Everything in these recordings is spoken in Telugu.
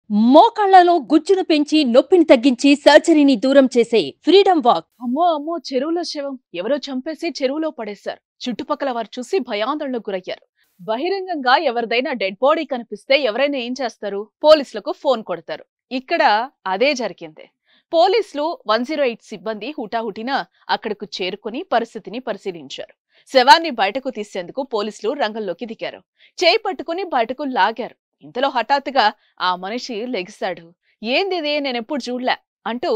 మోకాళ్లలో గుజ్జును పెంచి నొప్పిని తగ్గించి సర్జరీని దూరం చేసే ఫ్రీడమ్ వాక్. అమ్మో అమ్మో, చెరువులో శవం ఎవరో చంపేసి చెరువులో పడేశారు. చుట్టుపక్కల వారు చూసి భయాందోళనకు గురయ్యారు. బహిరంగంగా ఎవరిదైనా డెడ్ బాడీ కనిపిస్తే ఎవరైనా ఏం చేస్తారు? పోలీసులకు ఫోన్ కొడతారు. ఇక్కడ అదే జరిగింది. పోలీసులు 108 సిబ్బంది హుటాహుటిన అక్కడకు చేరుకుని పరిస్థితిని పరిశీలించారు. శవాన్ని బయటకు తీసేందుకు పోలీసులు రంగంలోకి దిగారు. చేయి పట్టుకుని బయటకు లాగారు. ఇంతలో హఠాత్తుగా ఆ మనిషి లెగిశాడు. ఏందిది, నేనెప్పుడు చూడలే అంటూ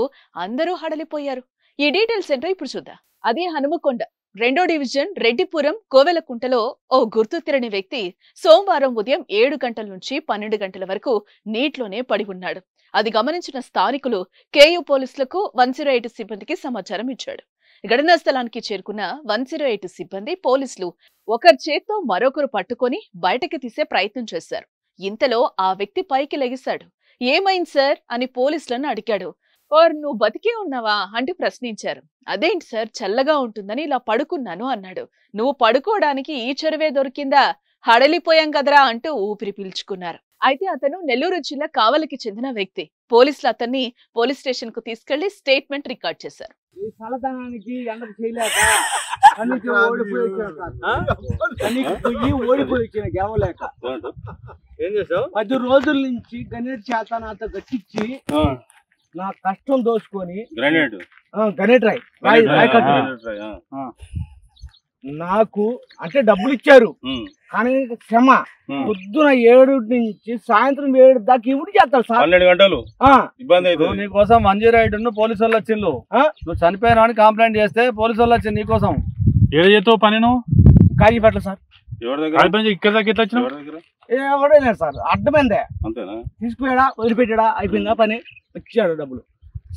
అందరూ హడలిపోయారు. ఈ డీటెయిల్స్ ఏంటో ఇప్పుడు చూద్దాం. అదే హనుమకొండ 2వ డివిజన్ రెడ్డిపురం కోవెలకుంటలో ఓ గుర్తు తెలియని వ్యక్తి సోమవారం ఉదయం 7 గంటల నుంచి 12 గంటల వరకు నీటిలోనే పడి ఉన్నాడు. అది గమనించిన స్థానికులు కేయూ పోలీసులకు 108 సిబ్బందికి సమాచారం ఇచ్చాడు. ఘటనా స్థలానికి చేరుకున్న 108 సిబ్బంది పోలీసులు ఒకరి చేత్తో మరొకరు పట్టుకొని బయటకి తీసే ప్రయత్నం చేశారు. ఇంతలో ఆ వ్యక్తి పైకి లెగిశాడు. ఏమైంది సార్ అని పోలీసులను అడిగాడు. ఓర్, నువ్వు బతికే ఉన్నావా అంటూ ప్రశ్నించారు. అదేంటి సార్, చల్లగా ఉంటుందని ఇలా పడుకున్నాను అన్నాడు. నువ్వు పడుకోవడానికి ఈ చెరువే దొరికిందా? హడలిపోయాం కదరా అంటూ ఊపిరి పీల్చుకున్నారు. అయితే అతను నెల్లూరు జిల్లా కావలికి చెందిన వ్యక్తి. పోలీసులు అతన్ని పోలీస్ స్టేషన్ కు తీసుకెళ్లి స్టేట్మెంట్ రికార్డ్ చేశారు. ఏం చేసావు? 10 రోజుల నుంచి గణేట్ చేత నాతో గట్టించి నా కష్టం దోచుకొని గణేట్ నాకు అంటే డబ్బులు ఇచ్చారు. కానీ క్షమ పొద్దున 7 నుంచి సాయంత్రం 7 దాకా ఇవి చేస్తారు సార్. 12 గంటలు ఇబ్బంది అవుతుంది. నీకోసం 108 పోలీసు వాళ్ళు వచ్చిండు. నువ్వు చనిపోయినా అని కంప్లైంట్ చేస్తే పోలీసు వాళ్ళు వచ్చింది నీకోసం. ఏడు చేతో పని నువ్వు కాజీపేట సార్. ఇక్కడ దాకా ఎట్లా వచ్చినావు? ఎవడో లేదు సార్, అర్థమైందే. తీసుకుపోయాడా, వదిలిపెట్టాడా, అయిపోయిందా పని, వచ్చాడు డబ్బులు.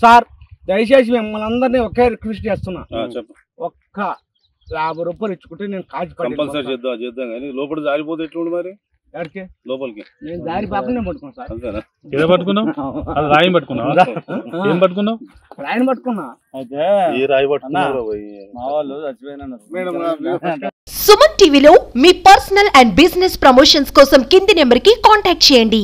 సార్ దయచేసి మిమ్మల్ని అందరినీ ఒకే రిక్వెస్ట్ చేస్తున్నా, ఒక్క 50 రూపాయలు ఇచ్చుకుంటే నేను కంపల్సరీ చేద్దాం కానీ లోపల జారిపోతే ఎట్లుండి మరి? ఎక్కడికి? లోపలికి నేను దారి పాపనే పట్టుకున్నాను సార్. అంతేనా? ఏదో పట్టుకున్నావు? అది రాయి పట్టుకున్నావు? ఏం పట్టుకున్నావు? రాయిని పట్టుకున్నా. అయితే ఈ రాయి పట్టుకున్నారు మా వాళ్ళు చచ్చిపోయినా. సుమన్ టీవీలో మీ పర్సనల్ అండ్ బిజినెస్ ప్రమోషన్స్ కోసం కింది నెంబర్ కి కాంటాక్ట్ చేయండి.